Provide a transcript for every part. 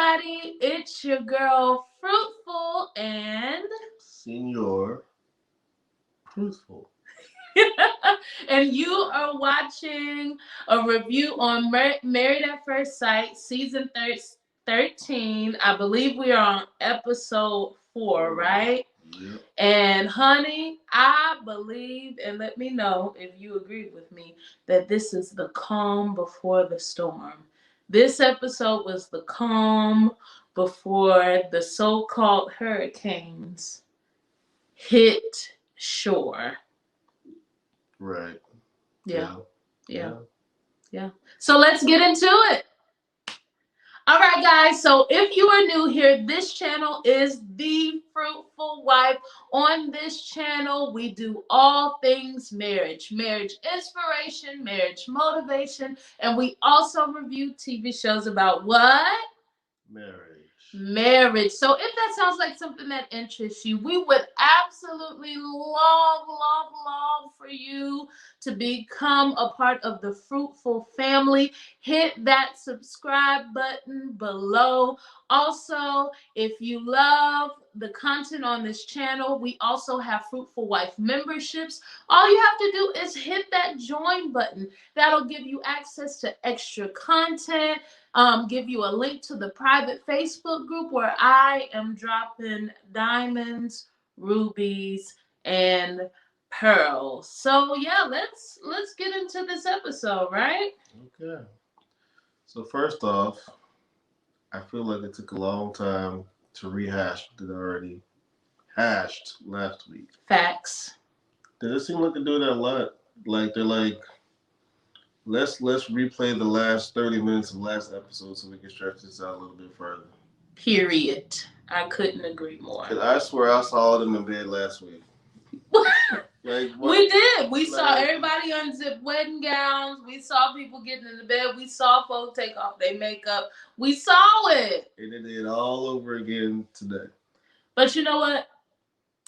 everybody. It's your girl, Fruitful and Senor Fruitful. and you are watching a review on Married at First Sight, season 13. I believe we are on episode 4, right? Yep. And honey, I believe, and let me know if you agree with me, that this is the calm before the storm. This episode was the calm before the so-called hurricanes hit shore. Right. Yeah. So let's get into it. All right, guys. So if you are new here, this channel is The Fruitful Wife. On this channel, we do all things marriage inspiration, marriage motivation, and we also review TV shows about what? Marriage. So if that sounds like something that interests you, we would absolutely love for you to become a part of the Fruitful family. Hit that subscribe button below. Also, if you love the content on this channel, we also have Fruitful Wife memberships. All you have to do is hit that join button. That'll give you access to extra content. Give you a link to the private Facebook group where I am dropping diamonds, rubies, and pearls. So yeah, let's get into this episode, right? Okay. So first off, I feel like it took a long time to rehash what they already hashed last week. Facts. Did it seem like they do that a lot? Like they're like, let's replay the last 30 minutes of last episode so we can stretch this out a little bit further. Period. I couldn't agree more. Because I swear I saw them in bed last week. Like, we did. We saw everybody unzip wedding gowns. We saw people getting in the bed. We saw folks take off their makeup. We saw it. And they did all over again today. But you know what?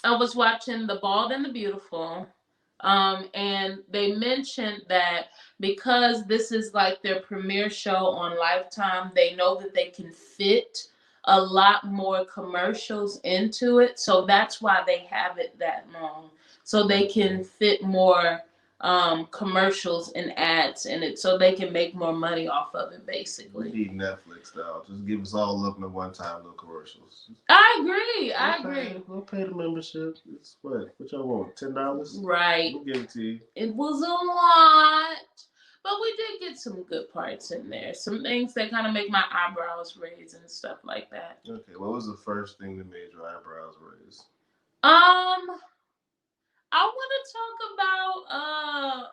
I was watching The Bald and the Beautiful. And they mentioned that because this is like their premiere show on Lifetime, they know that they can fit a lot more commercials into it. So that's why they have it that long. So they can fit more commercials and ads in it so they can make more money off of it, basically. We need Netflix now. Just give us all up in one time, no commercials. I agree. We'll pay the membership. It's what y'all want? $10? Right. We'll give it to you. It was a lot. But we did get some good parts in there. Some things that kind of make my eyebrows raise and stuff like that. Okay, what was the first thing that made your eyebrows raise? I want to talk about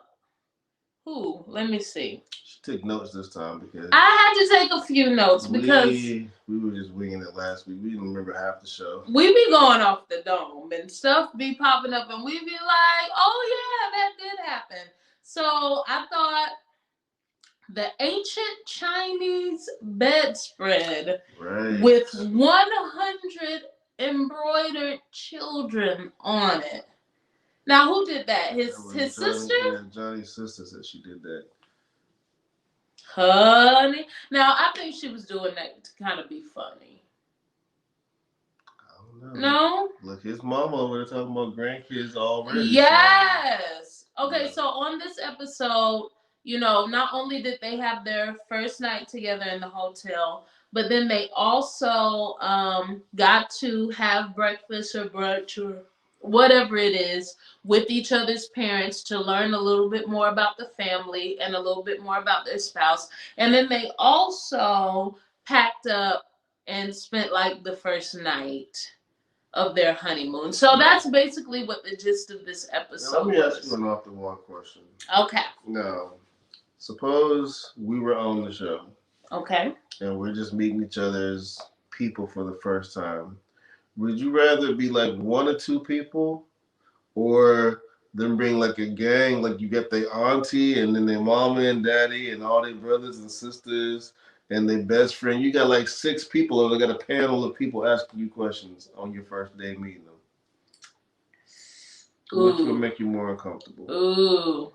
who? Let me see. She took notes this time because I had to take a few notes because we were just winging it last week. We didn't remember half the show. We be going off the dome and stuff be popping up and we be like, oh yeah, that did happen. So I thought the ancient Chinese bedspread with 100 embroidered children on it. Now, who did that? His sister? Yeah, Johnny's sister said she did that. Honey. Now, I think she was doing that to kind of be funny. I don't know. No? Look, his mama over there talking about grandkids already. Yes. Okay, so on this episode, you know, not only did they have their first night together in the hotel, but then they also got to have breakfast or brunch or whatever it is with each other's parents to learn a little bit more about the family and a little bit more about their spouse. And then they also packed up and spent like the first night of their honeymoon. So that's basically what the gist of this episode was. Let me ask you an off the wall question. Okay. Now, suppose we were on the show. Okay. And we're just meeting each other's people for the first time. Would you rather be like one or two people, or them bring like a gang, like you get their auntie and then their mama and daddy and all their brothers and sisters and their best friend? You got like 6 people, or they got a panel of people asking you questions on your first day meeting them. Which would make you more uncomfortable? Ooh.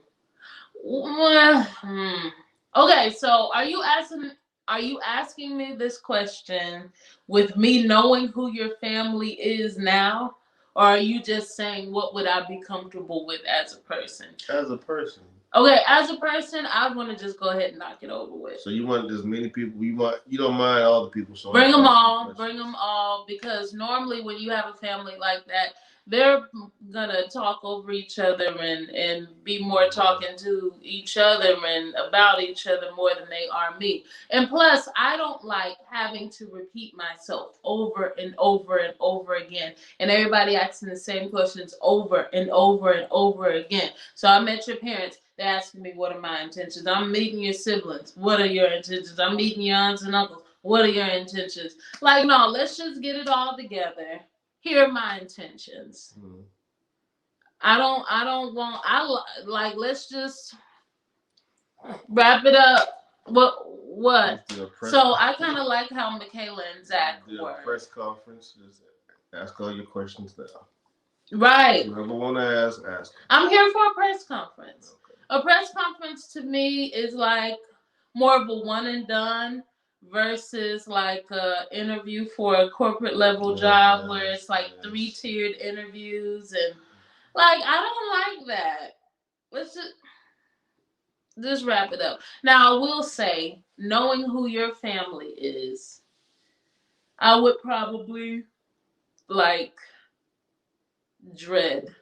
Okay, so are you asking are you asking me this question with me knowing who your family is now? Or are you just saying what would I be comfortable with as a person? As a person. Okay, as a person, I want to just go ahead and knock it over with. So you want as many people? You don't mind all the people? So bring them all, because normally when you have a family like that, they're gonna talk over each other and be more talking to each other and about each other more than they are me. And plus, I don't like having to repeat myself over and over and over again, and everybody asking the same questions over and over and over again. So I met your parents. They're asking me, what are my intentions? I'm meeting your siblings. What are your intentions? I'm meeting your aunts and uncles. What are your intentions? Like, no, let's just get it all together. Here are my intentions. Mm-hmm. I don't want, let's just wrap it up. What? So I kind of like how Michaela and Zach were. Press conference. Just ask all your questions now. Right. Whoever want to ask. I'm here for a press conference. Okay. A press conference to me is like more of a one and done versus like a interview for a corporate level job where it's like 3-tiered interviews, and like I don't like that. Let's just wrap it up. Now I will say, knowing who your family is, I would probably like dread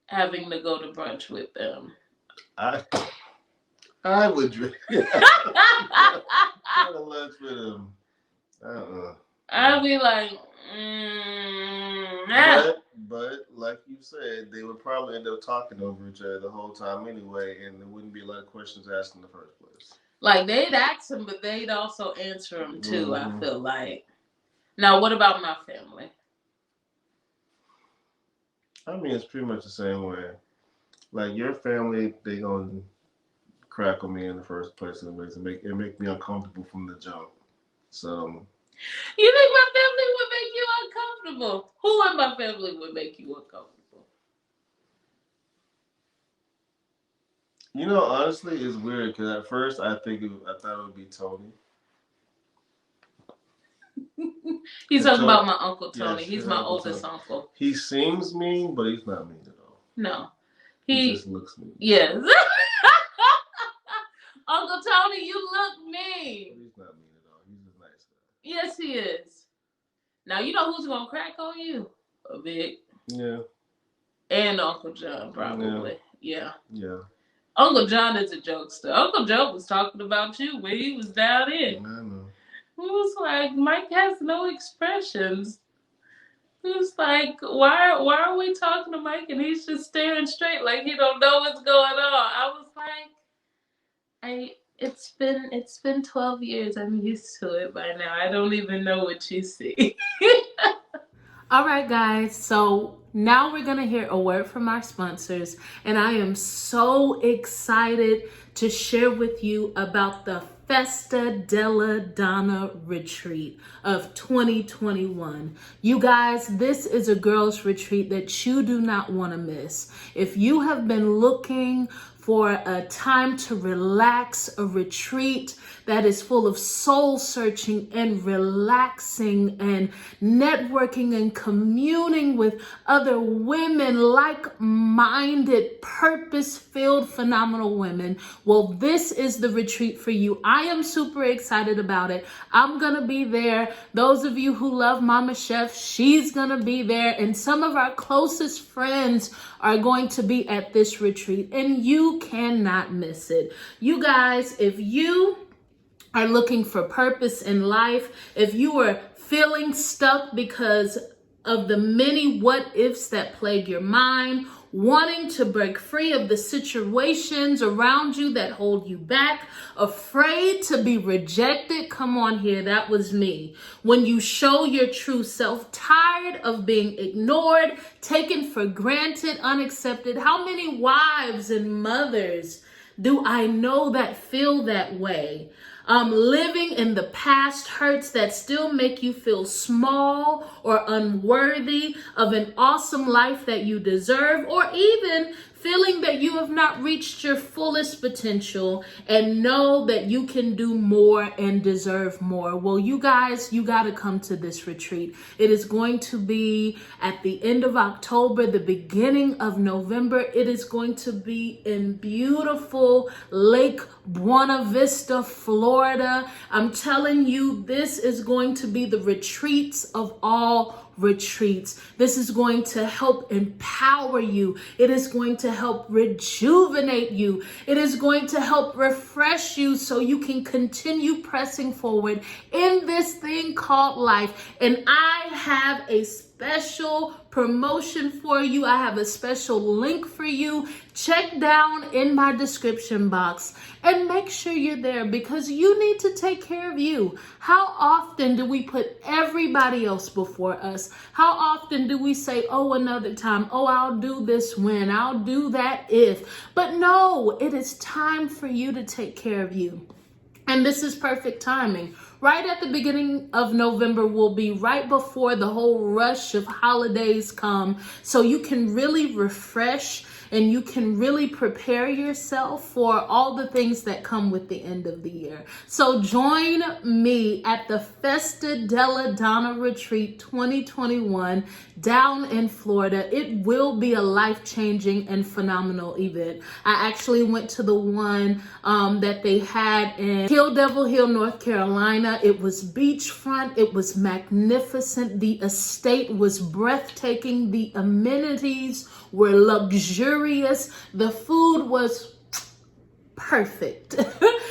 having to go to brunch with them. I would dread go to lunch with them. I'd be like, But like you said, they would probably end up talking over each other the whole time anyway, and there wouldn't be a lot of questions asked in the first place. Like, they'd ask them, but they'd also answer them too, mm-hmm. I feel like. Now, what about my family? I mean, it's pretty much the same way. Like, your family, they gonna crackle me in the first place anyways, and make me uncomfortable from the jump. So... You think my family would make you uncomfortable? Who in my family would make you uncomfortable? You know, honestly, it's weird because at first I thought it would be Tony. He's talking about my Uncle Tony. Yes, he's my oldest uncle. He seems mean, but he's not mean at all. No. He just looks mean. Yes. Uncle Tony, you look mean. But he's not mean at all. He's just nice. Yes, he is. Now, you know who's going to crack on you? A bit. Yeah. And Uncle John, probably. Yeah. Yeah. Uncle John is a jokester. Uncle Joe was talking about you when he was down in. I know. He was like, Mike has no expressions. He was like, why are we talking to Mike and he's just staring straight like he don't know what's going on? I was like, It's been 12 years. I'm used to it by now. I don't even know what you see. All right, guys. So now we're going to hear a word from our sponsors. And I am so excited to share with you about the FESTA DELLA DONNA retreat of 2021. You guys, this is a girls' retreat that you do not want to miss. If you have been looking for a time to relax, a retreat that is full of soul searching and relaxing and networking and communing with other women, like-minded, purpose-filled, phenomenal women. Well, this is the retreat for you. I am super excited about it. I'm gonna be there. Those of you who love Mama Chef, she's gonna be there. And some of our closest friends are going to be at this retreat, and you cannot miss it. You guys, if you are looking for purpose in life, if you are feeling stuck because of the many what ifs that plague your mind, wanting to break free of the situations around you that hold you back, afraid to be rejected, come on here, that was me. When you show your true self, tired of being ignored, taken for granted, unaccepted. How many wives and mothers do I know that feel that way? Living in the past hurts that still make you feel small or unworthy of an awesome life that you deserve, or even feeling that you have not reached your fullest potential, and know that you can do more and deserve more. Well, you guys, you got to come to this retreat. It is going to be at the end of October, the beginning of November. It is going to be in beautiful Lake Buena Vista, Florida. I'm telling you, this is going to be the retreats of all retreats. This is going to help empower you. It is going to help rejuvenate you. It is going to help refresh you so you can continue pressing forward in this thing called life. And I have a special promotion for you. I have a special link for you. Check down in my description box and make sure you're there, because you need to take care of you. How often do we put everybody else before us? How often do we say, oh, another time, oh, I'll do this when, I'll do that if. But no, it is time for you to take care of you. And this is perfect timing. Right at the beginning of November will be right before the whole rush of holidays come. So you can really refresh and you can really prepare yourself for all the things that come with the end of the year. So join me at the FESTA DELLA DONNA Retreat 2021 down in Florida. It will be a life-changing and phenomenal event. I actually went to the one that they had in Devil Hill, North Carolina. It was beachfront. It was magnificent. The estate was breathtaking. The amenities were luxurious. The food was perfect.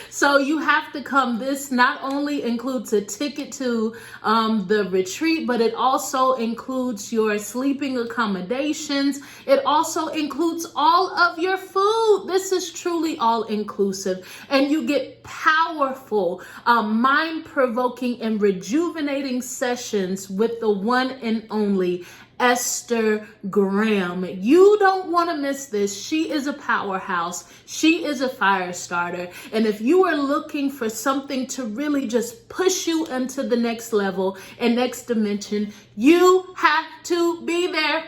So you have to come. This not only includes a ticket to the retreat, but it also includes your sleeping accommodations. It also includes all of your food. This is truly all inclusive, and you get powerful, mind-provoking and rejuvenating sessions with the one and only Esther Graham. You don't want to miss this. She is a powerhouse. She is a fire starter. And if you are looking for something to really just push you into the next level and next dimension, you have to be there.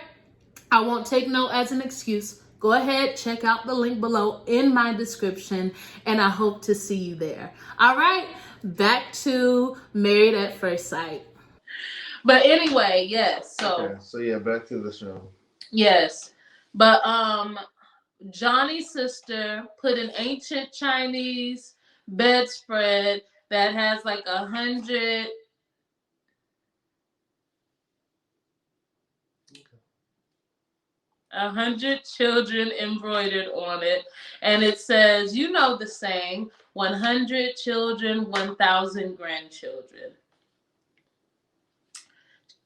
I won't take no as an excuse. Go ahead, check out the link below in my description, and I hope to see you there. All right, back to Married at First Sight. But anyway, yes. So yeah, back to the show. Yes, but Johnny's sister put an ancient Chinese bedspread that has like 100 children embroidered on it, and it says, you know the saying, 100 children, 1,000 grandchildren.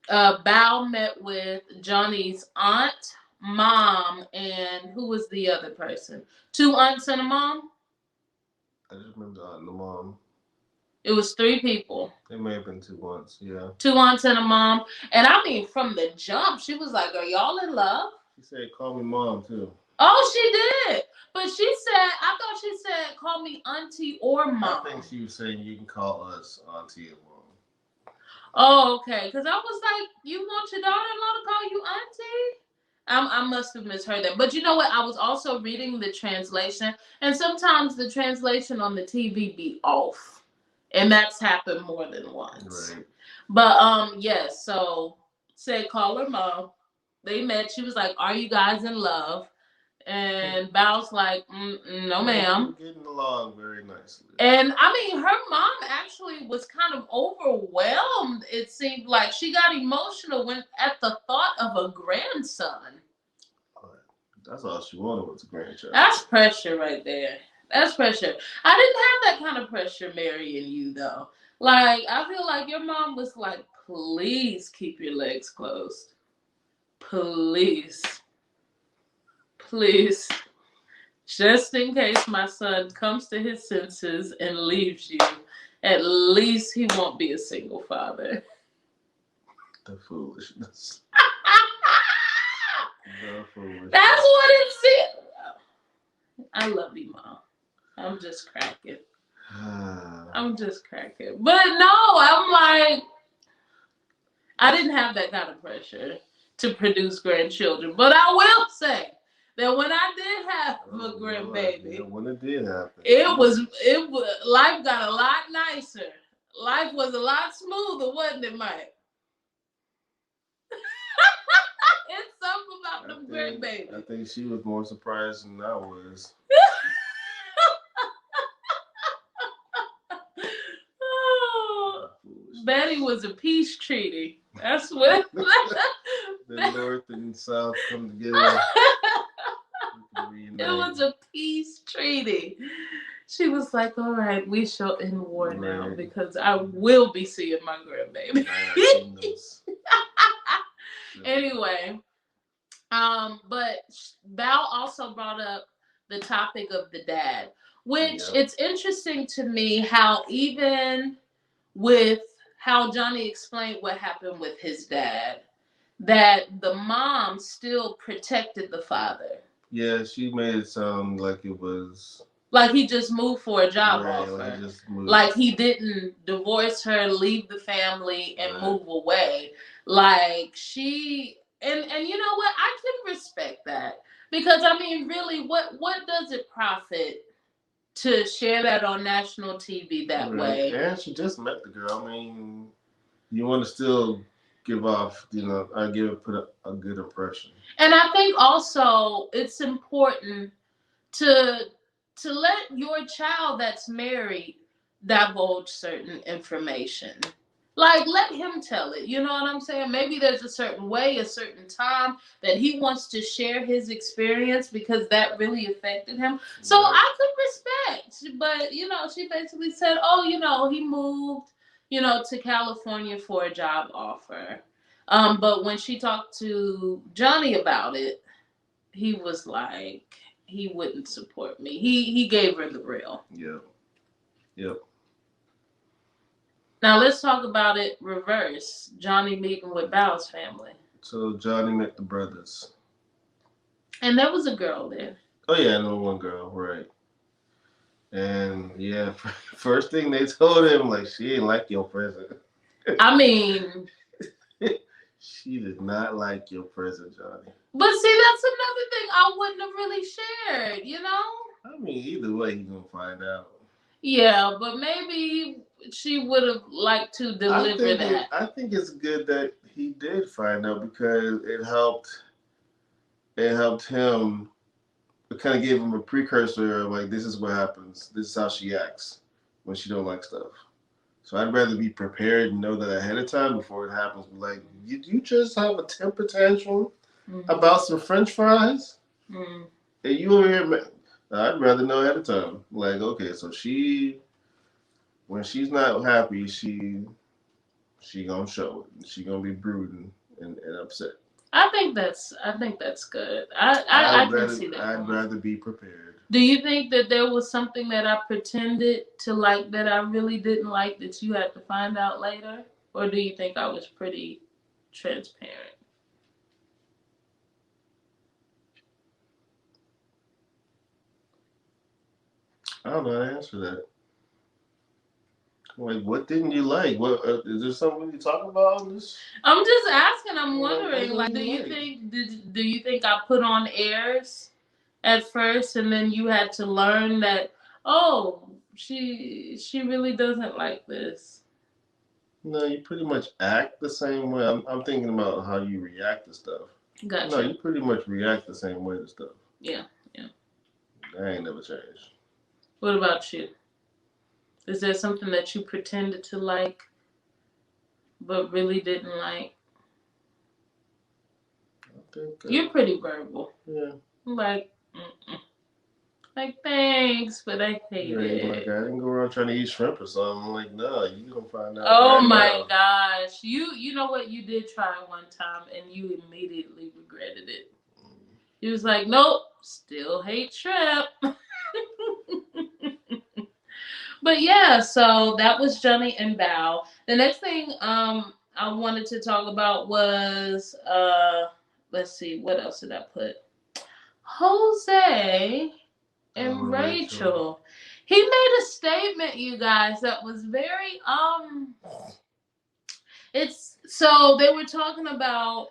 Bao met with Johnny's aunt, mom, and who was the other person? 2 aunts and a mom? I just remember the aunt and the mom. It was 3 people. It may have been 2 aunts, yeah. 2 aunts and a mom. And I mean, from the jump, she was like, are y'all in love? She said, call me mom, too. Oh, she did. But she said, I thought she said, call me auntie or mom. I think she was saying you can call us auntie or mom. Oh, okay. Because I was like, you want your daughter-in-law to call you auntie? I must have misheard that. But you know what? I was also reading the translation. And sometimes the translation on the TV be off. And that's happened more than once. Right. But, yes. So, said call her mom. They met. She was like, are you guys in love? And Bao's like, no, ma'am. Getting along very nicely. And I mean, her mom actually was kind of overwhelmed. It seemed like she got emotional when at the thought of a grandson. That's all she wanted was a grandchild. That's pressure right there. That's pressure. I didn't have that kind of pressure marrying you, though. Like, I feel like your mom was like, please keep your legs closed. Please. Please, just in case my son comes to his senses and leaves you, at least he won't be a single father. The foolishness. The foolishness. That's what it said. I love you, Mom. I'm just cracking. I'm just cracking. But no, I'm like, I didn't have that kind of pressure to produce grandchildren. But I will say, that when I did have a grandbaby, yeah, when it did happen, it was life got a lot nicer. Life was a lot smoother, wasn't it, Mike? It's something about them grandbabies. I think she was more surprised than I was. Oh, Betty was a peace treaty. That's what. The North and South come together. It was a peace treaty. She was like, all right, we shall end war now because I will be seeing my grandbaby. Anyway, but Val also brought up the topic of the dad, which it's interesting to me how even with how Johnny explained what happened with his dad, that the mom still protected the father. Yeah, she made it sound like it was like he just moved for a job offer. Like he didn't divorce her, leave the family, and move away. Like she and you know what? I can respect that. Because I mean, really, what does it profit to share that on national TV that way? And she just met the girl. I mean, you want to still give off, put a good impression. And I think also it's important to let your child that's married divulge certain information. Like, let him tell it. You know what I'm saying? Maybe there's a certain way, a certain time that he wants to share his experience because that really affected him. So I could respect. But, she basically said, he moved, to California for a job offer. But when she talked to Johnny about it, he was like, he wouldn't support me. He gave her the real. Yep. Now let's talk about it reverse. Johnny meeting with Val's family. So Johnny met the brothers. And there was a girl there. Oh yeah, I know one girl, right. And yeah, first thing they told him, like, she ain't like your present. I mean... She did not like your present, Johnny. But see, that's another thing I wouldn't have really shared, I mean, either way, you're going to find out. Yeah, but maybe she would have liked to deliver that. I think it's good that he did find out because it helped him. It kind of gave him a precursor of, like, this is what happens. This is how she acts when she don't like stuff. So I'd rather be prepared and know that ahead of time before it happens. Like, you just have a temper tantrum about some French fries? And you over here, I'd rather know ahead of time. Like, okay, so when she's not happy, she gonna show it. She gonna be brooding and upset. I think that's good. I can see that. I'd rather be prepared. Do you think that there was something that I pretended to like that I really didn't like that you had to find out later? Or do you think I was pretty transparent? I don't know how to answer that. Like, what didn't you like? What is there something you talk about on this? I'm just asking. I'm wondering. Like, do you think I put on airs at first, and then you had to learn that? Oh, she really doesn't like this. No, you pretty much act the same way. I'm thinking about how you react to stuff. Gotcha. No, you pretty much react the same way to stuff. Yeah. That ain't never changed. What about you? Is there something that you pretended to like, but really didn't like? I think you're pretty verbal. Yeah. Like thanks, but I hate it. Like, I didn't go around trying to eat shrimp or something. I'm like, no, you gonna find out. Oh my gosh, you know what? You did try one time, and you immediately regretted it. He was like, nope, still hate shrimp. But yeah, so that was Johnny and Val. The next thing I wanted to talk about was let's see, what else did I put? Jose and Rachel. He made a statement, you guys, that was very so they were talking about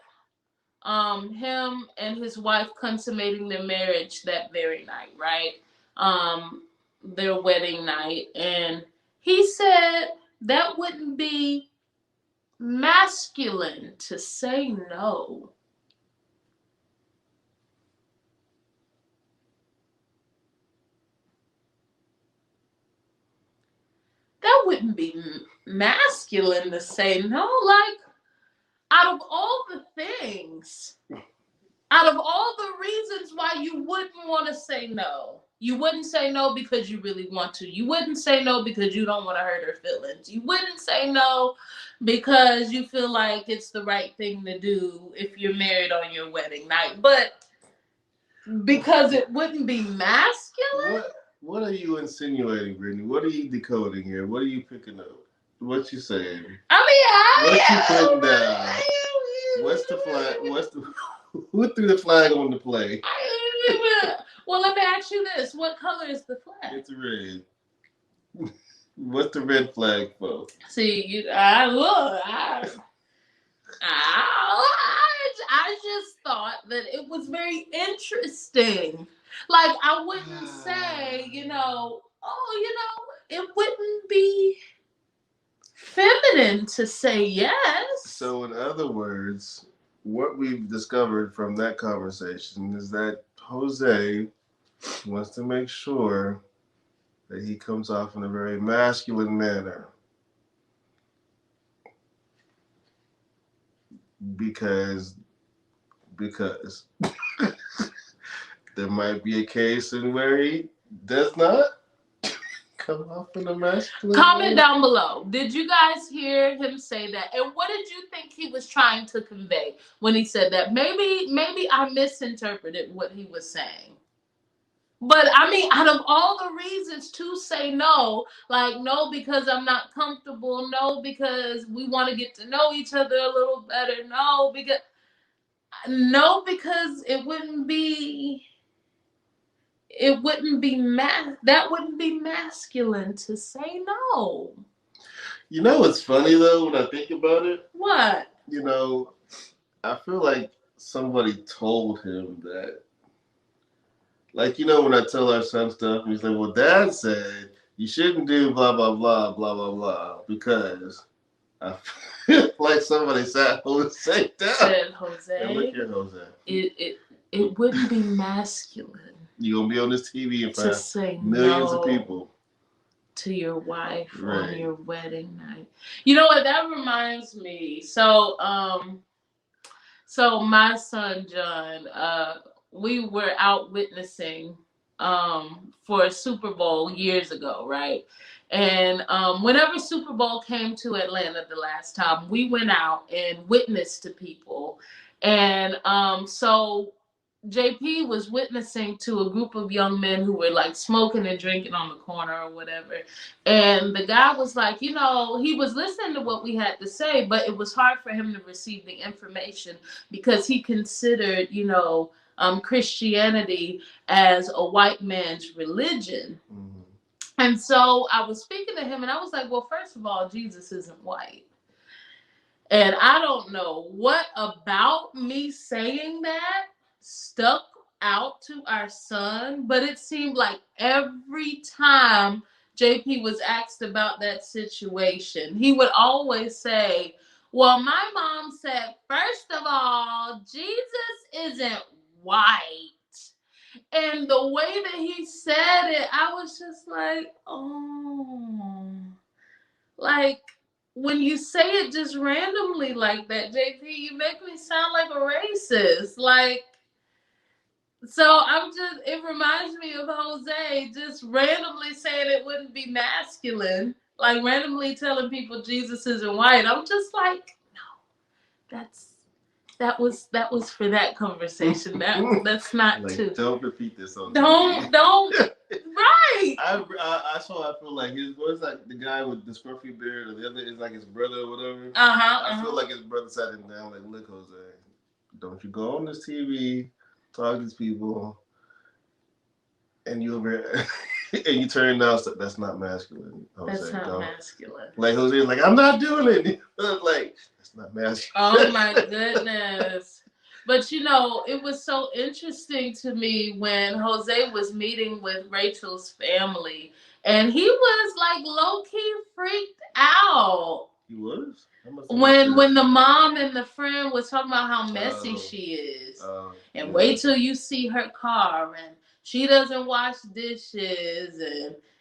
him and his wife consummating their marriage that very night, right? Their wedding night. And he said that wouldn't be masculine to say no. That wouldn't be masculine to say no. Like, out of all the things, out of all the reasons why you wouldn't want to say no, you wouldn't say no because you really want to. You wouldn't say no because you don't want to hurt her feelings. You wouldn't say no because you feel like it's the right thing to do if you're married on your wedding night. But because it wouldn't be masculine? What are you insinuating, Brittany? What are you decoding here? What are you picking up? What you saying? What you putting down? What's the flag? Who threw the flag on the play? Well, let me ask you this: what color is the flag? It's red. What's the red flag for? See, I just thought that it was very interesting. Like, I wouldn't say, it wouldn't be feminine to say yes. So, in other words, what we've discovered from that conversation is that Jose wants to make sure that he comes off in a very masculine manner. Because there might be a case in where he does not come off in a masculine Comment way. down below. Did you guys hear him say that? And what did you think he was trying to convey when he said that? Maybe I misinterpreted what he was saying. But I mean, out of all the reasons to say no, like no because I'm not comfortable, no because we want to get to know each other a little better, no because it wouldn't be that wouldn't be masculine to say no. You know what's funny though when I think about it? What? I feel like somebody told him that. Like, when I tell our son stuff, and he's like, well, Dad said you shouldn't do blah, blah, blah, blah, blah, blah, because I feel like somebody said Jose down. Said Jose. And look here, Jose. It wouldn't be masculine. You're going to be on this TV in front of millions of people. To your wife right. On your wedding night. You know what? That reminds me. So my son, John, we were out witnessing for a Super Bowl years ago, right? And whenever Super Bowl came to Atlanta the last time, we went out and witnessed to people. And so JP was witnessing to a group of young men who were like smoking and drinking on the corner or whatever. And the guy was like, he was listening to what we had to say, but it was hard for him to receive the information because he considered, Christianity as a white man's religion. Mm-hmm. And so I was speaking to him and I was like, well, first of all, Jesus isn't white. And I don't know what about me saying that stuck out to our son, but it seemed like every time JP was asked about that situation, he would always say, well, my mom said, first of all, Jesus isn't white. And the way that he said it, I was just like, oh, like when you say it just randomly like that, JP, you make me sound like a racist. Like, so it reminds me of Jose just randomly saying it wouldn't be masculine, like randomly telling people Jesus isn't white. I'm just like, no, that was for that conversation. That's not like, too. Don't repeat this on Don't. Right. I feel like his voice, like the guy with the scruffy beard, or the other is like his brother or whatever. I feel like his brother sat him down like, look, Jose, don't you go on this TV, talk to these people, and you over and you turn down stuff. That's not masculine, Jose. That's not masculine. Like Jose is like, I'm not doing it. Like, that's not masculine. Oh my goodness. But you know, it was so interesting to me when Jose was meeting with Rachel's family, and he was like low key freaked out. He was? When the mom and the friend was talking about how messy she is. And wait till you see her car, and she doesn't wash dishes,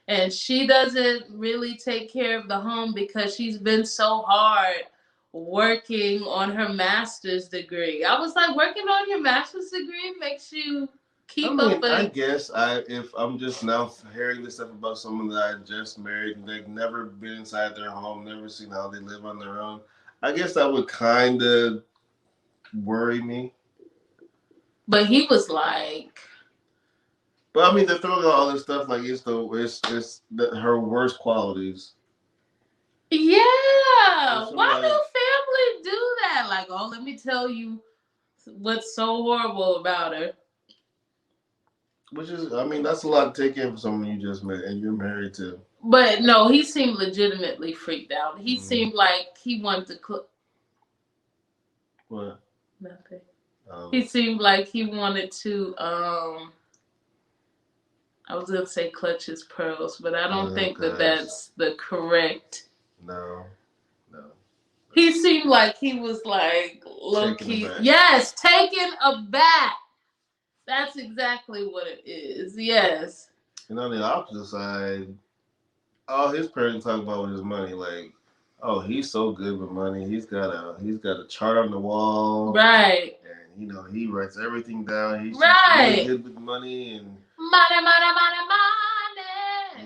and she doesn't really take care of the home because she's been so hard working on her master's degree. I was like, working on your master's degree makes you keep up. I guess if I'm just now hearing this stuff about someone that I just married and they've never been inside their home, never seen how they live on their own, I guess that would kind of worry me. But he was like, but I mean, they're throwing out all this stuff like it's her worst qualities. Yeah. Why do family do that? Like, oh, let me tell you what's so horrible about her. Which is, I mean, that's a lot to take in for someone you just met and you're married to. But no, he seemed legitimately freaked out. He seemed like he wanted to What? Nothing. He seemed like he wanted to, I was going to say clutch his pearls, but I don't think that's the correct. No. He seemed like he was like low-key. Yes, taken aback. That's exactly what it is. Yes. And on the opposite side, all his parents talk about with his money, like, oh, he's so good with money. He's got a chart on the wall. Right. And you know, he writes everything down. He's really good with money and money.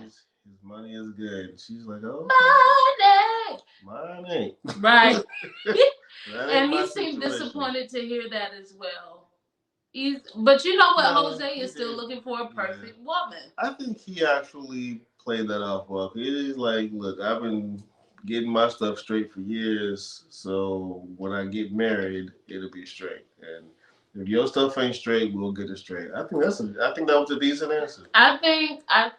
His money is good. She's like, oh, money. Right. And he seemed disappointed to hear that as well. But you know what, Jose is still looking for a perfect woman. I think he actually played that off well. He's like, look, I've been getting my stuff straight for years, so when I get married, it'll be straight. And if your stuff ain't straight, we'll get it straight. I think that was a decent answer. I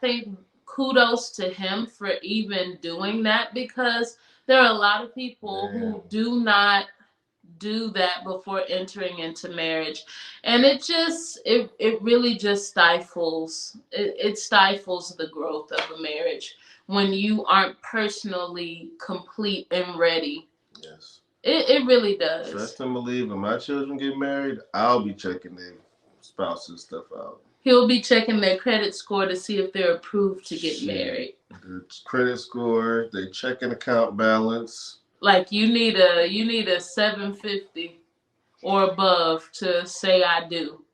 think kudos to him for even doing that, because there are a lot of people who do not do that before entering into marriage, and it really just stifles the growth of a marriage when you aren't personally complete and ready. Yes, it really does. Trust and believe. When my children get married, I'll be checking their spouse's stuff out. He'll be checking their credit score to see if they're approved to get married. The credit score, their checking account balance. Like you need a 750 or above to say I do.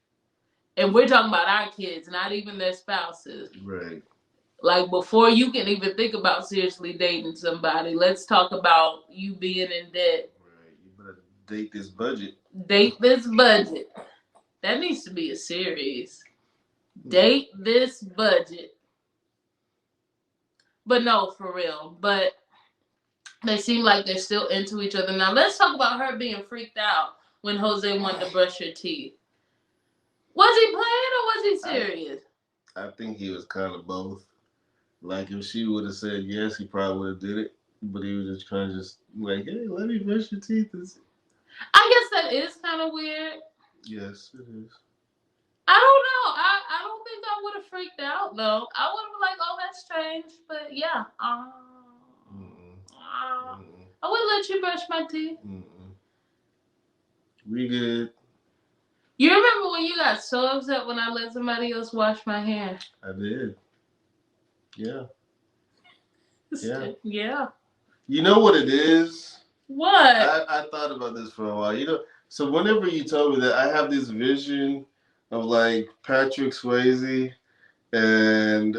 And we're talking about our kids, not even their spouses. Right. Like before you can even think about seriously dating somebody, let's talk about you being in debt. Right. You better date this budget. Date this budget. That needs to be a series. Date this budget. But no, for real. But they seem like they're still into each other. Now, let's talk about her being freaked out when Jose wanted to brush her teeth. Was he playing or was he serious? I think he was kind of both. Like, if she would have said yes, he probably would have did it. But he was just trying to like, hey, let me brush your teeth. I guess that is kind of weird. Yes, it is. I don't know. I don't think I would have freaked out, though. I would have been like, oh, that's strange. But, yeah. I would let you brush my teeth. We good. You remember when you got so upset when I let somebody else wash my hair? I did. Yeah. Yeah. Yeah. You know what it is? What? I thought about this for a while. You know, so whenever you told me that, I have this vision of like Patrick Swayze and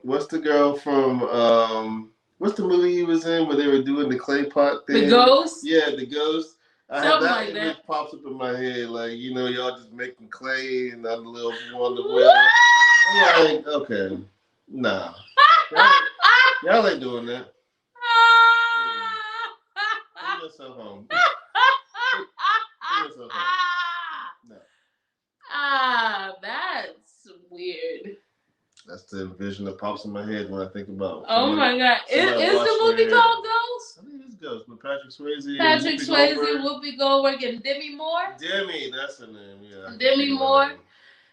what's the girl from what's the movie he was in where they were doing the clay pot thing? The Ghost? Yeah, The Ghost. I Something have that like image that. pops up in my head, like, you know, y'all just making clay and I'm the little one the wheel. I'm like, okay, nah. Y'all ain't doing that. Bring yourself home. Bring yourself home. No. That's weird. That's the vision that pops in my head when I think about. Oh my God. Is the movie called Ghost? I think it's else? With Patrick Swayze, Patrick Whoopi Swayze, Goldberg. Whoopi Goldberg, and Demi Moore. Demi, that's her name. Yeah. Demi Moore.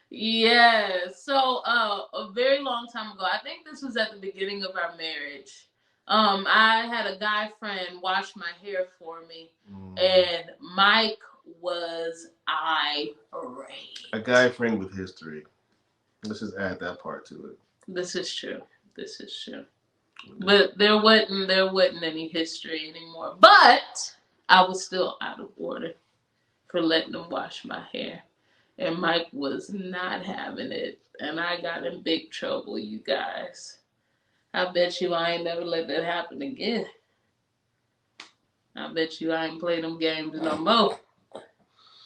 Yes. So, a very long time ago, I think this was at the beginning of our marriage. I had a guy friend wash my hair for me, and Mike was irate. A guy friend with history. Let's just add that part to it. This is true. This is true. But there wasn't any history anymore. But I was still out of order for letting him wash my hair. And Mike was not having it. And I got in big trouble, you guys. I bet you I ain't never let that happen again. I bet you I ain't play them games no more.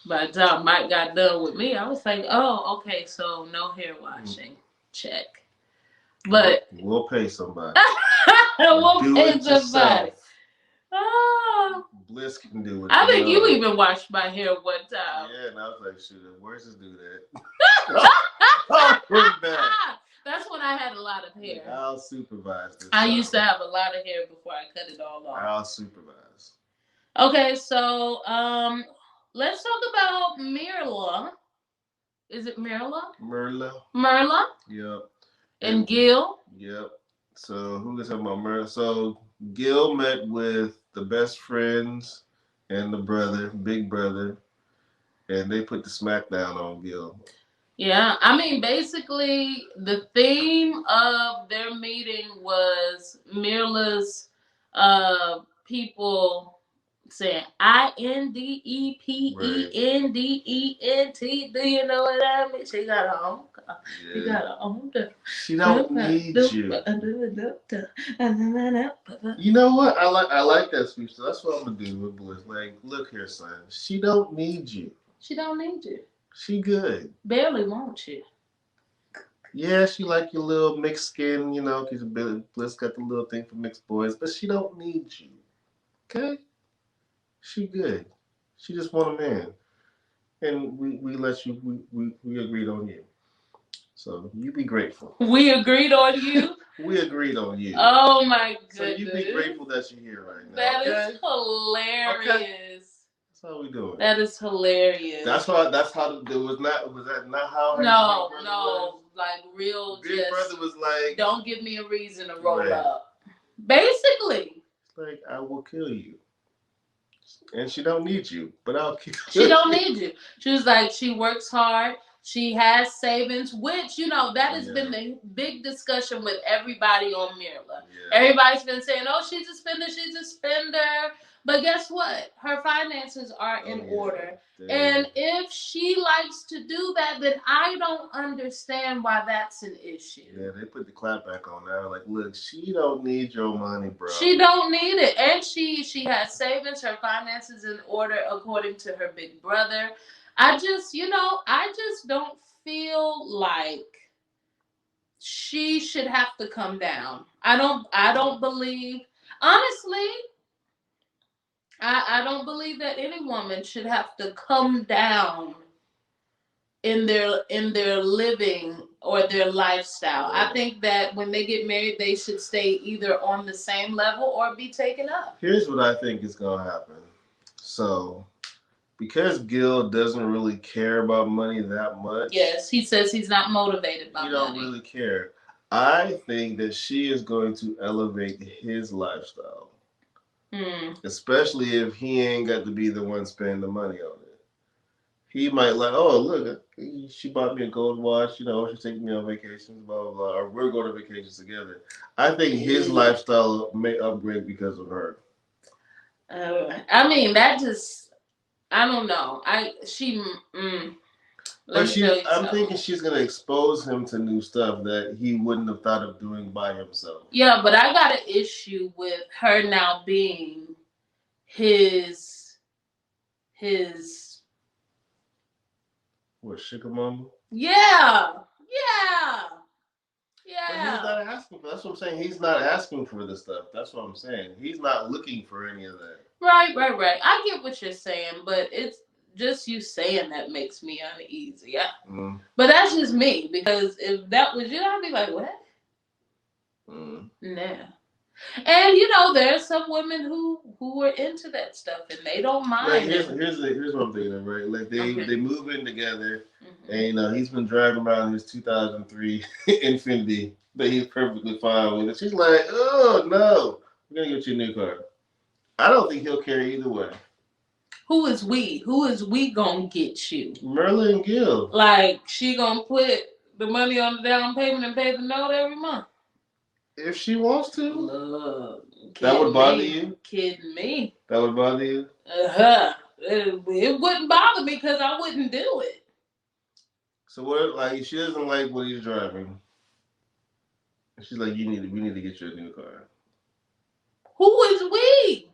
By the time Mike got done with me, I was like, oh, okay, so no hair washing. Check. But we'll pay somebody. We'll pay somebody. Oh. Bliss can do it. I think you even washed my hair one time. Yeah, and I was like, shoot, where's this dude at? That's when I had a lot of hair. I'll supervise this. I used to have a lot of hair before I cut it all off. I'll supervise. Okay, so let's talk about Mirla. Is it Mirla? Merla. Yep. And Gil. Yep. So who is talking about Merla? So Gil met with the best friends and the brother, big brother, and they put the smackdown on Gil. Yeah, I mean, basically, the theme of their meeting was Mirla's people saying INDEPENDENT. Do you know what I mean? She got her own car. Yeah. She got her own. She don't need you. You know what? I like that speech. So that's what I'm gonna do with Bliss. Like, look here, son. She don't need you. She don't need you. She good. Barely wants you. Yeah, she like your little mixed skin, you know, because Bliss got the little thing for mixed boys, but she don't need you. Okay? She good. She just want a man. And we let you, we agreed on you. So you be grateful. We agreed on you? We agreed on you. Oh my goodness. So you be grateful that you're here right now. That is hilarious. Okay. That's how we doing. That is hilarious. Was that not how her No, was? Like real big brother was like, don't give me a reason to roll up. Basically. It's like, I will kill you. And she don't need you, but I'll kill you. She don't need you. She was like, she works hard. She has savings, which, you know, that has been the big discussion with everybody on Mirla. Yeah. Everybody's been saying, oh, she's a spender. But guess what? Her finances are in order. Damn. And if she likes to do that, then I don't understand why that's an issue. Yeah, they put the clap back on now. Like, look, she don't need your money, bro. She don't need it. And she has savings, her finances in order according to her big brother. I just don't feel like she should have to come down. I don't believe, honestly, I don't believe that any woman should have to come down in their living or their lifestyle. I think that when they get married, they should stay either on the same level or be taken up. Here's what I think is going to happen. So, because Gil doesn't really care about money that much. Yes, he says he's not motivated by money. He don't really care. I think that she is going to elevate his lifestyle. Especially if he ain't got to be the one spending the money on it. He might like, oh, look, she bought me a gold watch, you know, she's taking me on vacations, blah, blah, blah, or we're going to vacations together. I think his lifestyle may upgrade because of her. I mean, that just, I don't know. I'm thinking she's going to expose him to new stuff that he wouldn't have thought of doing by himself. Yeah, but I got an issue with her now being his what, sugar mama? Yeah. But he's not asking for. That's what I'm saying. He's not asking for this stuff. That's what I'm saying. He's not looking for any of that. Right. I get what you're saying, but it's just you saying that makes me uneasy. Yeah. But that's just me, because if that was you, I'd be like, what? Nah. And there's some women who are into that stuff and they don't mind. Like here's what I'm thinking of, right? Like they move in together, and he's been driving around his 2003 Infiniti that he's perfectly fine with, and she's like, "Oh no, we're gonna get you a new car." I don't think he'll care either way. Who is we? Who is we gonna get you? Merlin and Gil. Like she gonna put the money on the down payment and pay the note every month? If she wants to. Look, that would bother you? Kidding me. That would bother you? It wouldn't bother me because I wouldn't do it. So what? Like she doesn't like what he's driving. She's like, we need to get you a new car. Who is we?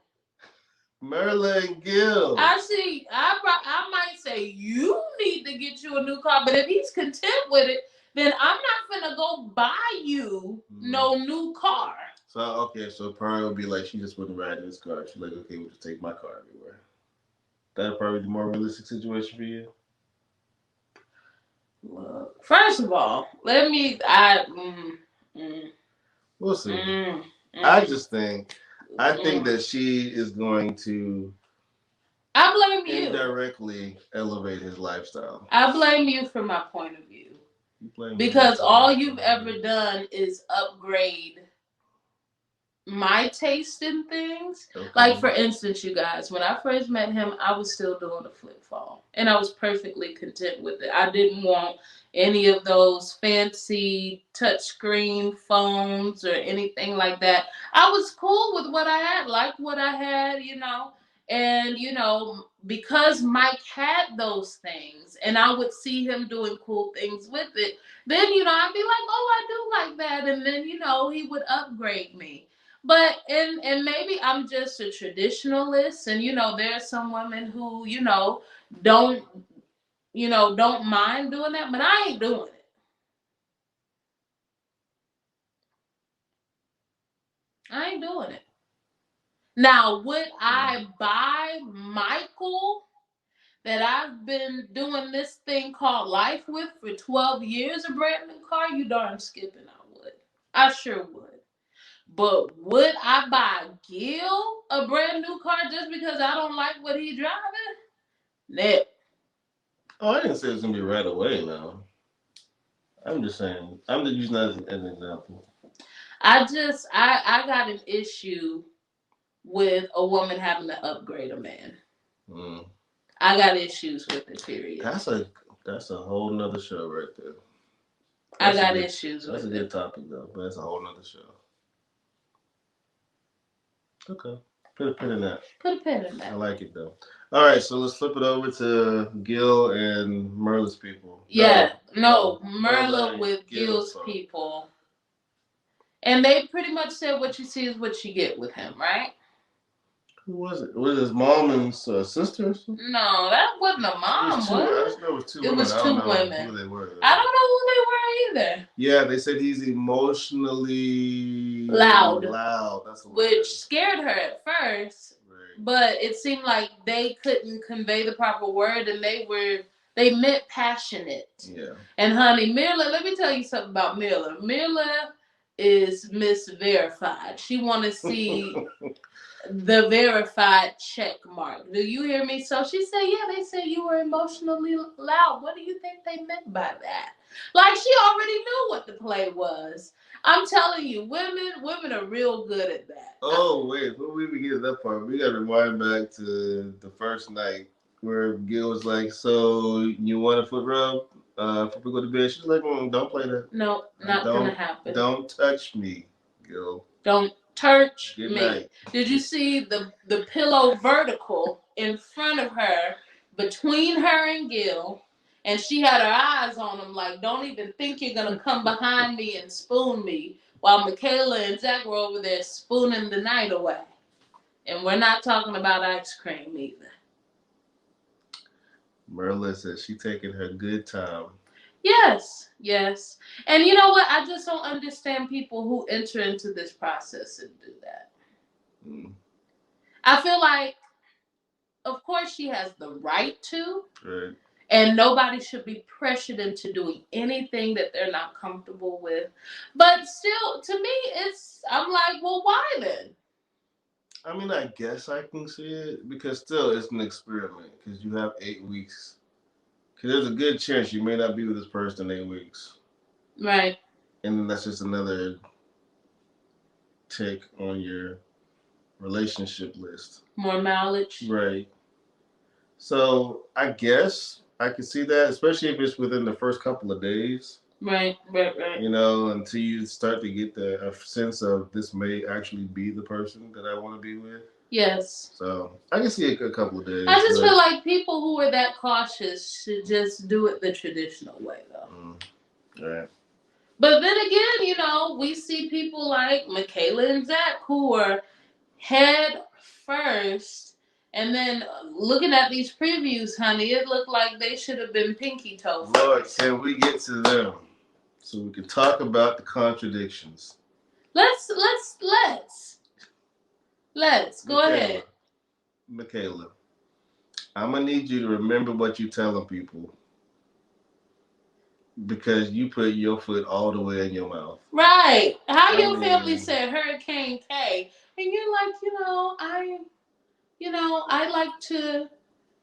Merlin and Gil. I see. I might say you need to get you a new car, but if he's content with it, then I'm not gonna go buy you no new car. So so probably would be like she just wouldn't ride in his car. She's like, okay, we'll just take my car everywhere. That'd probably be the more realistic situation for you. Well, first of all, we'll see. I just think that she is going to. I blame you. Indirectly elevate his lifestyle. I blame you for my point of view. Because all you've ever done is upgrade my taste in things. Okay. Like, for instance, you guys, when I first met him, I was still doing the flip phone. And I was perfectly content with it. I didn't want any of those fancy touchscreen phones or anything like that. I was cool with what I had, liked what I had, And, because Mike had those things and I would see him doing cool things with it, then, I'd be like, oh, I do like that. And then, he would upgrade me. But, and maybe I'm just a traditionalist. And, there are some women who, don't mind doing that. But I ain't doing it. I ain't doing it. Now, would I buy Michael, that I've been doing this thing called life with for 12 years, a brand new car? You darn skipping I would. I sure would. But would I buy Gil a brand new car just because I don't like what he's driving? No. Oh, I didn't say it's going to be right away now. I'm just saying. I'm just using that as an example. I got an issue with a woman having to upgrade a man. I got issues with it, period. That's a whole nother show right there. I got issues with it. That's a good topic, though, but that's a whole nother show. Okay. Put a pin in that. Put a pin in that. I like it, though. All right, so let's flip it over to Gil and Merla's people. Yeah, no Merla with Gil's people. And they pretty much said what you see is what you get with him, right? Who was it? Was it his mom and sister or something? No, that wasn't a mom, was it? It was two women. It was two women. Who they were. I don't know who they were either. Yeah, they said he's emotionally loud. That's which scared her at first. Right. But it seemed like they couldn't convey the proper word, and they meant passionate. Yeah. And honey, Mila, let me tell you something about Mila. Mila is Miss Verified. She want to see the verified check mark. Do you hear me? So she said, yeah, they said you were emotionally loud. What do you think they meant by that? Like, she already knew what the play was. I'm telling you, women are real good at that. Oh, wait, before we begin that part, we got to rewind back to the first night where Gil was like, so you want a foot rub before we go to bed? She's like, don't play that. No, not going to happen. Don't touch me, Gil. Don't touch Good me. Night. Did you see the pillow vertical in front of her, between her and Gil? And she had her eyes on him like, don't even think you're going to come behind me and spoon me, while Michaela and Zach were over there spooning the night away. And we're not talking about ice cream either. Merla says she taking her good time. Yes. And you know what? I just don't understand people who enter into this process and do that. I feel like, of course, she has the right to. Right. And nobody should be pressured into doing anything that they're not comfortable with. But still, to me, I'm like, well, why then? I mean, I guess I can see it because still it's an experiment because you have 8 weeks. Because there's a good chance you may not be with this person in 8 weeks. Right. And then that's just another tick on your relationship list. More mileage. Right. So I guess I can see that, especially if it's within the first couple of days. Right. You know, until you start to get a sense of this may actually be the person that I want to be with. Yes. So I can see a couple of days. I just feel like people who are that cautious should just do it the traditional way, though. Right. But then again, you know, we see people like Michaela and Zach who are head first. And then looking at these previews, honey, it looked like they should have been pinky toe first. Lord, can we get to them so we can talk about the contradictions? Let's go ahead. Michaela, I'm gonna need you to remember what you're telling people because you put your foot all the way in your mouth. Right. How your family said Hurricane K, and you're like,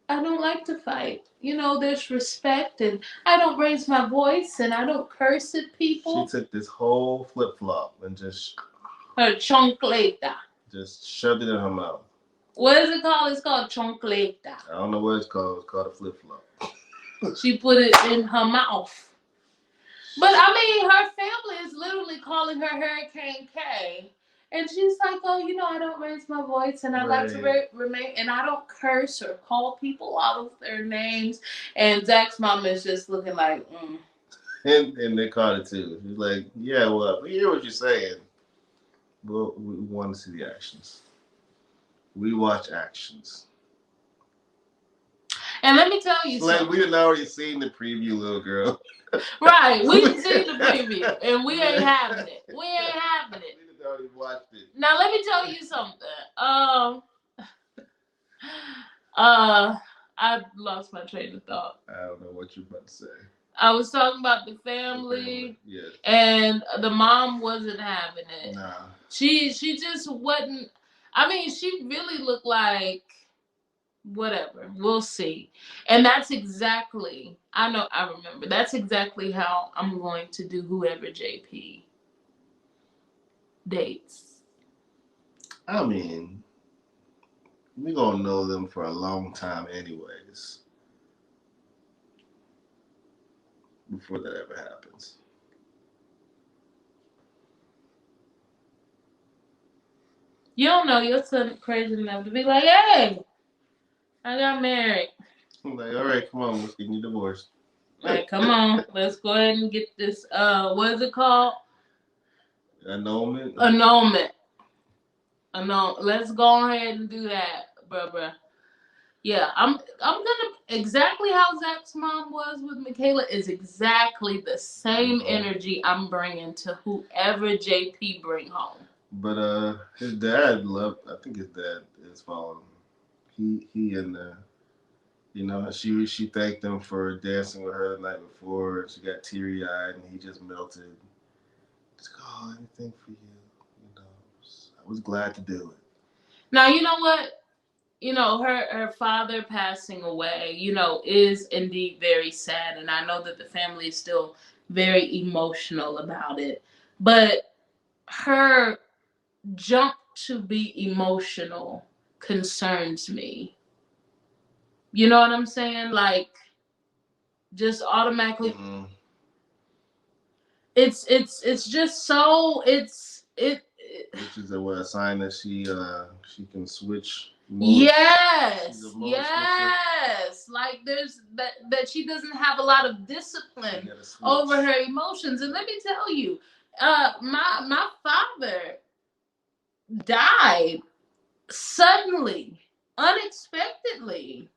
I don't like to fight. You know, there's respect, and I don't raise my voice, and I don't curse at people. She took this whole flip-flop and just... Her choncleta. Just shoved it in her mouth. What is it called? It's called choncleta. I don't know what it's called. It's called a flip-flop. She put it in her mouth. But, I mean, her family is literally calling her Hurricane K. And she's like, oh, I don't raise my voice, and I like to remain, and I don't curse or call people out of their names. And Zach's mom is just looking like, And they caught it too. She's like, yeah, well, we hear what you're saying. Well, we want to see the actions. We watch actions. And let me tell you something. Like, we done already seen the preview, little girl. Right, we done seen the preview, and we ain't having it. We ain't having it. We done already watched it. Now, let me tell you something. I lost my train of thought. I don't know what you're about to say. I was talking about the family. Yes. And the mom wasn't having it. Nah. She just wasn't. I mean, she really looked like whatever. We'll see. And that's exactly, I remember. That's exactly how I'm going to do whoever JP dates. I mean, we're going to know them for a long time anyways. Before that ever happens. You don't know your son crazy enough to be like, hey, I got married. I'm like, all right, come on, let's get you divorced. Like, come on, let's go ahead and get this, what is it called? Annulment. Let's go ahead and do that, bruh. Yeah, I'm gonna, exactly how Zach's mom was with Michaela is exactly the same energy I'm bringing to whoever JP bring home. But his dad I think his dad is following him. He and she thanked him for dancing with her the night before. She got teary eyed and he just melted. Just oh, anything for you. I was glad to do it. Now you know what? Her father passing away, is indeed very sad. And I know that the family is still very emotional about it. But her jump to be emotional concerns me. You know what I'm saying? Like, just automatically. Mm-hmm. It's just so, which is a sign that she can switch. Yes. Like there's that she doesn't have a lot of discipline over her emotions. And let me tell you, my father died suddenly, unexpectedly.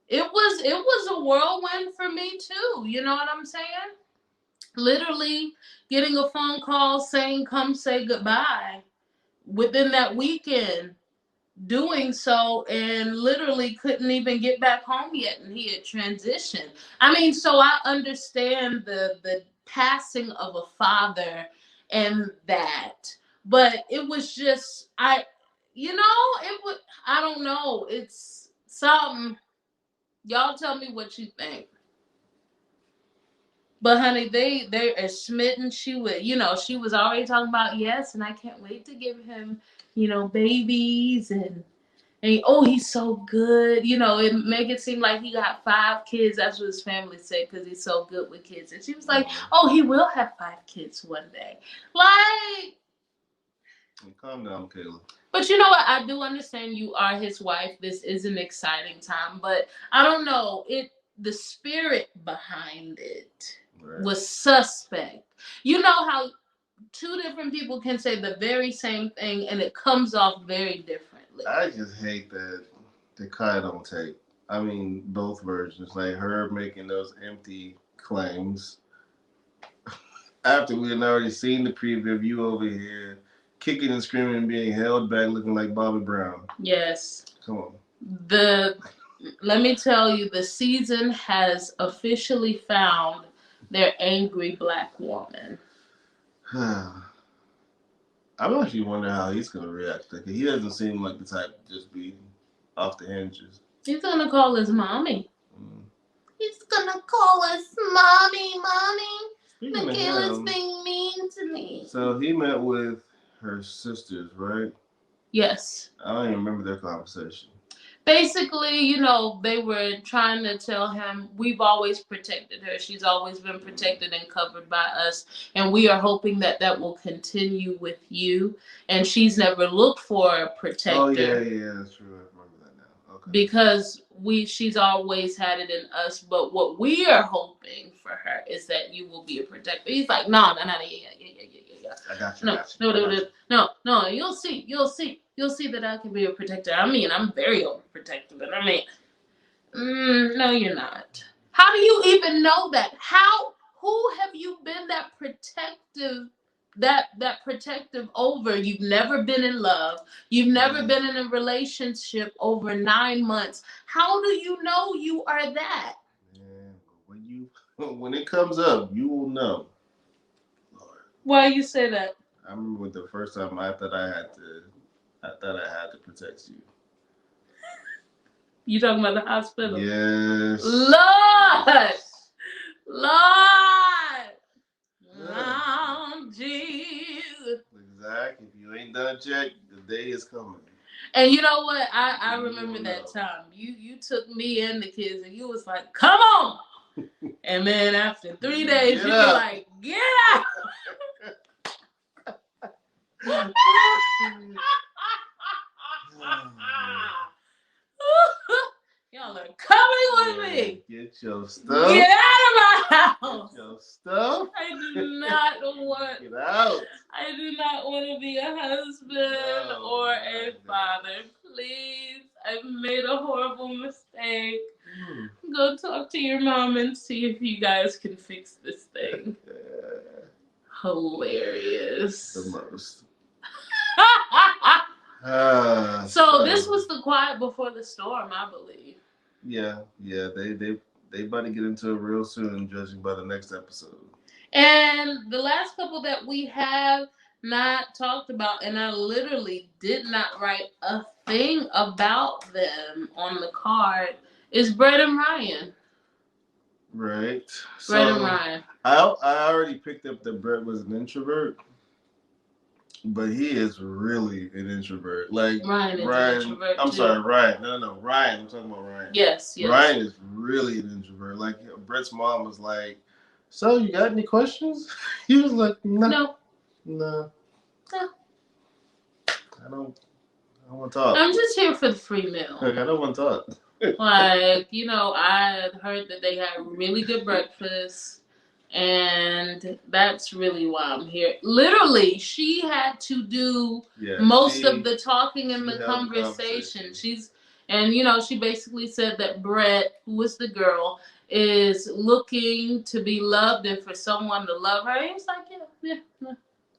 It was a whirlwind for me too. You know what I'm saying? Literally getting a phone call saying, come say goodbye within that weekend. doing so and literally couldn't even get back home yet, and he had transitioned. I mean, so I understand the passing of a father and that, but it was just it would I don't know, it's something. Y'all tell me what you think. But honey, they are smitten. She was already talking about, yes, and I can't wait to give him, babies, and oh, he's so good. It make it seem like he got 5 kids. That's what his family said, because he's so good with kids. And she was like, oh, he will have 5 kids one day. Like, calm down, Kayla. But you know what? I do understand you are his wife. This is an exciting time, but I don't know. The spirit behind it was suspect. You know how 2 different people can say the very same thing and it comes off very differently. I just hate that the Kai don't take. I mean, both versions, like her making those empty claims after we had already seen the preview of you over here kicking and screaming and being held back, looking like Bobby Brown. Yes. Come on. Let me tell you, the season has officially found their angry black woman. I'm actually wondering how he's going to react. Like, he doesn't seem like the type to just be off the hinges. He's going to call his mommy. He's going to call us mommy. Michaela's being mean to me. So he met with her sisters, right? Yes. I don't even remember their conversation. Basically, they were trying to tell him, we've always protected her. She's always been protected and covered by us. And we are hoping that will continue with you. And she's never looked for a protector. Oh, yeah, that's true. I remember that now. Okay. Because she's always had it in us. But what we are hoping for her is that you will be a protector. He's like, no, yeah. I got you. No, you'll see that I can be a protector. I mean, I'm very overprotective, but I mean, no, you're not. How do you even know that? Who have you been that protective over? You've never been in love. You've never been in a relationship over 9 months. How do you know you are that? Yeah, when it comes up, you will know. Why you say that? I remember the first time I thought I had to protect you. You talking about the hospital? Yes. Lord, Jesus. Exactly. If you ain't done it yet, the day is coming. And you know what? I remember that time. You took me and the kids, and you was like, "Come on!" And then after 3 days, you were like, "Get out!" Y'all are coming with me. Get your stuff. Get out of my house. Get your stuff. I do not want. Get out. I do not want to be a husband or a father. Please, I've made a horrible mistake. Go talk to your mom and see if you guys can fix this thing. Hilarious. The most. So this was the quiet before the storm, I believe. Yeah. They about to get into it real soon, judging by the next episode. And the last couple that we have not talked about, and I literally did not write a thing about them on the card, is Brett and Ryan. Right. Brett and Ryan. I already picked up that Brett was an introvert. But he is really an introvert. Like Ryan is an introvert. I'm sorry, Ryan. No, Ryan. I'm talking about Ryan. Yes. Ryan is really an introvert. Like Brett's mom was like, "So you got any questions?" He was like, "No. I don't want to talk. I'm just here for the free meal. I don't want to talk." Like, I heard that they had really good breakfast. And that's really why I'm here. Literally, she had to do most of the talking and the conversation. She basically said that Brett, who was the girl, is looking to be loved and for someone to love her. He was like,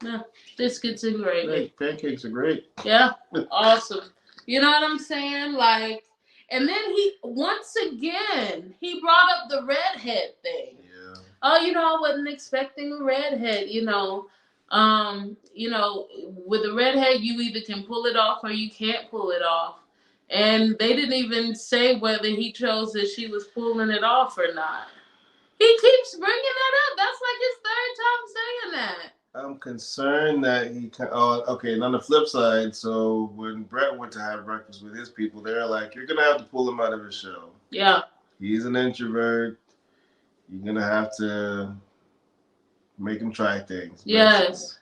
yeah, biscuits and gravy. Pancakes are great. Yeah, awesome. You know what I'm saying? Like, and then once again, he brought up the redhead thing. Yeah. Oh, I wasn't expecting a redhead, with a redhead, you either can pull it off or you can't pull it off. And they didn't even say whether he chose that she was pulling it off or not. He keeps bringing that up. That's like his third time saying that. I'm concerned that okay, and on the flip side, so when Brett went to have breakfast with his people, they're like, you're going to have to pull him out of his shell. Yeah. He's an introvert. You're going to have to make him try things. Yes. Basically.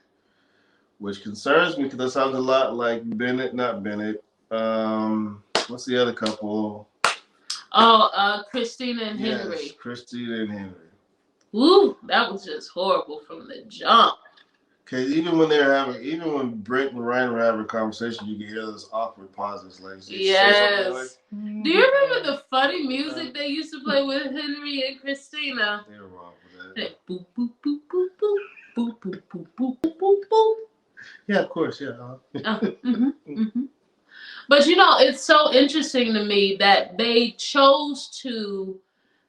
Which concerns me because that sounds a lot like not Bennett. What's the other couple? Oh, Christina and Henry. Yes, Christina and Henry. Ooh, that was just horrible from the jump. Because even when Brett and Ryan were having a conversation, you could hear those awkward pauses. Like, yes. Do you remember the funny music they used to play with Henry and Christina? They were wrong for that. Boop, boop, boop, boop, boop, boop, boop, boop, boop, boop, boop, boop. Yeah, of course, yeah. But it's so interesting to me that they chose to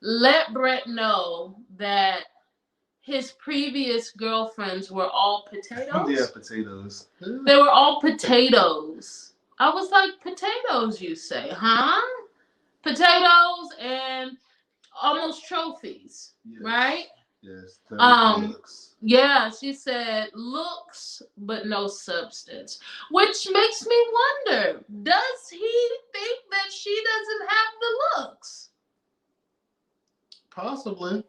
let Brett know that his previous girlfriends were all potatoes. Yeah, potatoes. They were all potatoes. I was like, potatoes, you say, huh? Potatoes and almost trophies, yes. Right? Yes. Looks. Yeah, she said looks, but no substance. Which makes me wonder, does he think that she doesn't have the looks? Possibly.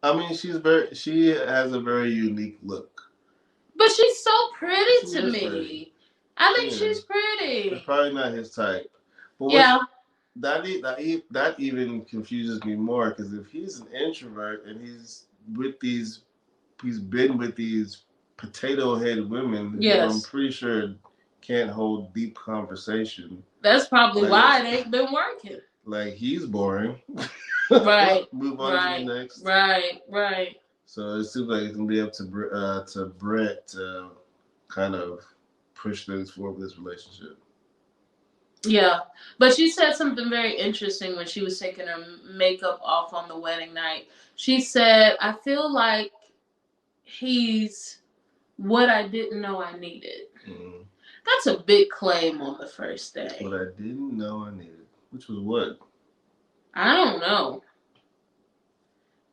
I mean, she has a very unique look. But she's so pretty to me. Pretty. I think she's pretty. It's probably not his type. But yeah. That even confuses me more because if he's an introvert and he's been with these potato head women yes. who I'm pretty sure can't hold deep conversation. That's probably why it ain't been working. Like he's boring. Right. Move on to the next. Right. So it seems like it's gonna be up to Brett to kind of push things forward with this relationship. Yeah, but she said something very interesting when she was taking her makeup off on the wedding night. She said, I feel like he's what I didn't know I needed. Mm-hmm. That's a big claim on the first day. What I didn't know I needed. Which was what? I don't know.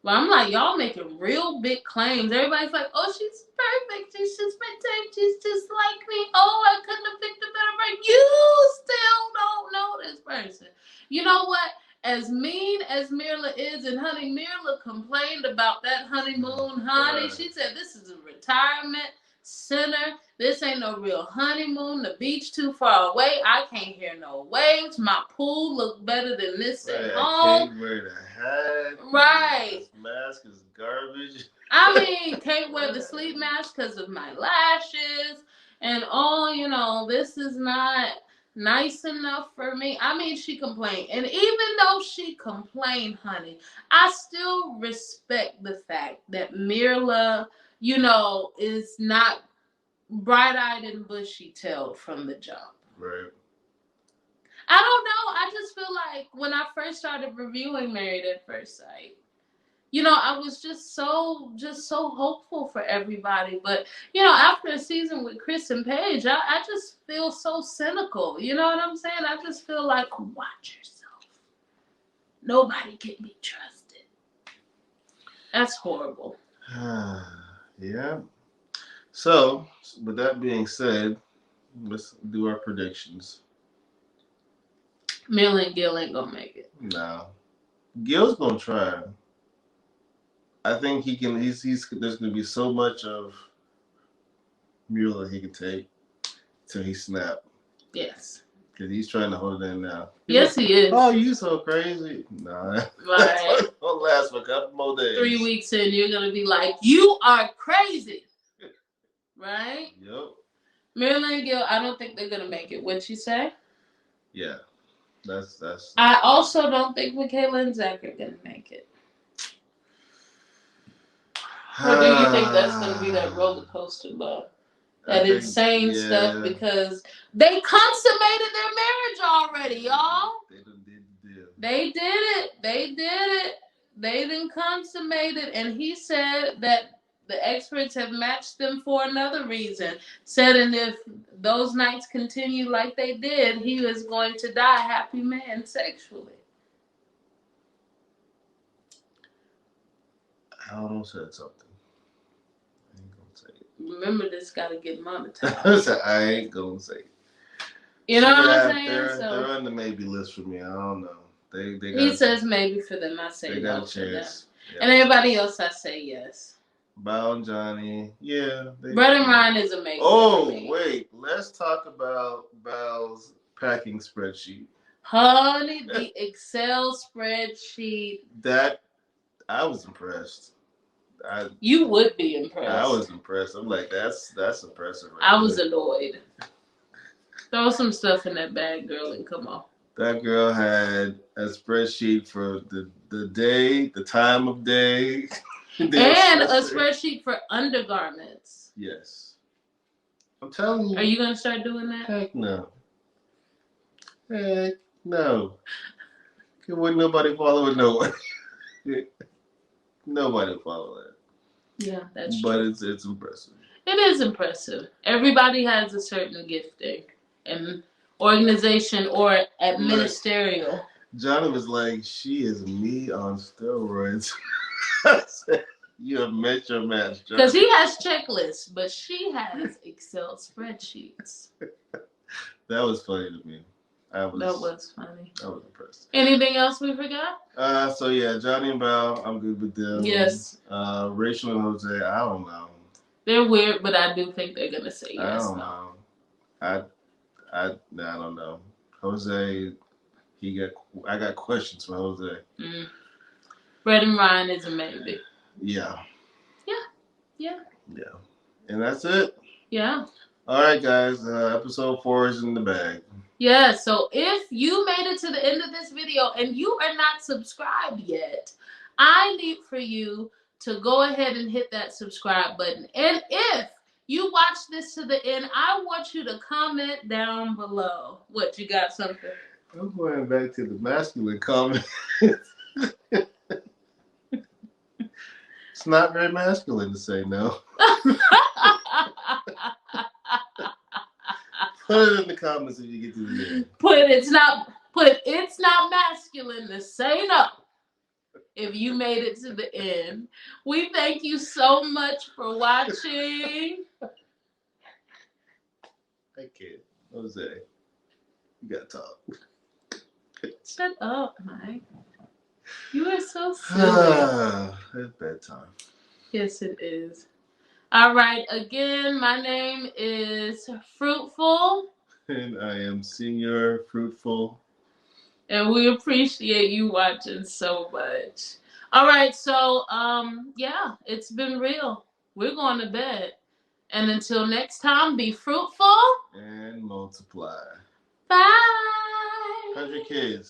But I'm like, y'all making real big claims. Everybody's like, oh, she's perfect. She's just my type. She's just like me. Oh, I couldn't have picked a better friend. You still don't know this person. You know what? As mean as Mirla is, and honey, Mirla complained about that honeymoon, honey. She said, this is a retirement center. This ain't no real honeymoon. The beach too far away. I can't hear no waves. My pool look better than this at home. I can't wear the hat. Right. This mask is garbage. I mean, can't wear the sleep mask because of my lashes. And this is not nice enough for me. I mean, she complained. And even though she complained, honey, I still respect the fact that Mirla, is not bright-eyed and bushy-tailed from the jump. Right. I don't know. I just feel like when I first started reviewing Married at First Sight, I was just so hopeful for everybody. But, after a season with Chris and Paige, I just feel so cynical. You know what I'm saying? I just feel like, watch yourself. Nobody can be trusted. That's horrible. Yeah. So, with that being said, let's do our predictions. Millie and Gil ain't gonna make it. No. Gil's gonna try. I think he can. There's gonna be so much of Mueller he can take till he snap. Yes. Because he's trying to hold it in now. Yes, he is. Oh, you so crazy. Nah. Right. It'll last for a couple more days. 3 weeks in, you're gonna be like, you are crazy. Right? Yep. Marilyn and Gil, I don't think they're gonna make it. What'd you say? Yeah. That's. I also don't think Michaela and Zach are gonna make it. Or do you think that's gonna be that roller coaster love? That insane stuff because they consummated their marriage already, y'all. They done did the deal. They did it. They did it. They didn't consummate it. And he said that the experts have matched them for another reason. Said, and if those nights continue like they did, he was going to die a happy man sexually. I almost said something. I ain't gonna say it. Remember, this got to get monetized. I ain't gonna say it. You know what I'm saying? They're on the maybe list for me. I don't know. He says maybe for them. I say no for them. Yeah. And everybody else, I say yes. Bao and Johnny, yeah. Brett and Ryan is amazing. Oh, wait. Let's talk about Bao's packing spreadsheet. Honey, the Excel spreadsheet. That, I was impressed. You would be impressed. I was impressed. I'm like, that's impressive. Right I was annoyed. Throw some stuff in that bag, girl, and come on. That girl had a spreadsheet for the day, the time of day. And a spreadsheet for undergarments. Yes. I'm telling you. Are you going to start doing that? Heck no. Heck no. Wouldn't nobody follow it? No one. Nobody will follow that. Yeah, that's true. But it's impressive. It is impressive. Everybody has a certain gifting and organization or ministerial. Look, Johnny was like, she is me on steroids. You have met your match, Johnny. Because he has checklists, but she has Excel spreadsheets. That was funny to me. That was funny. I was impressed. Anything else we forgot? So yeah, Johnny and Bao, I'm good with them. Yes. Rachel and Jose, I don't know. They're weird, but I do think they're gonna say yes. I don't know. I don't know. Jose, I got questions for Jose. Brett and Ryan is a maybe. Yeah. Yeah. And that's it. Yeah. All right, guys. Episode 4 is in the bag. Yeah, so if you made it to the end of this video and you are not subscribed yet, I need for you to go ahead and hit that subscribe button. And if you watch this to the end, I want you to comment down below. What, you got something? I'm going back to the masculine comment. It's not very masculine to say no. Put it in the comments if you get to the end. It's not masculine to say no. If you made it to the end. We thank you so much for watching. Hey kid, Jose, you gotta talk. Shut up, Mike. You are so silly. It's bedtime. Yes, it is. All right. Again, my name is Fruitful. And I am Senior Fruitful. And we appreciate you watching so much. All right. So, yeah, it's been real. We're going to bed. And until next time, be fruitful. And multiply. Bye. 100 kids.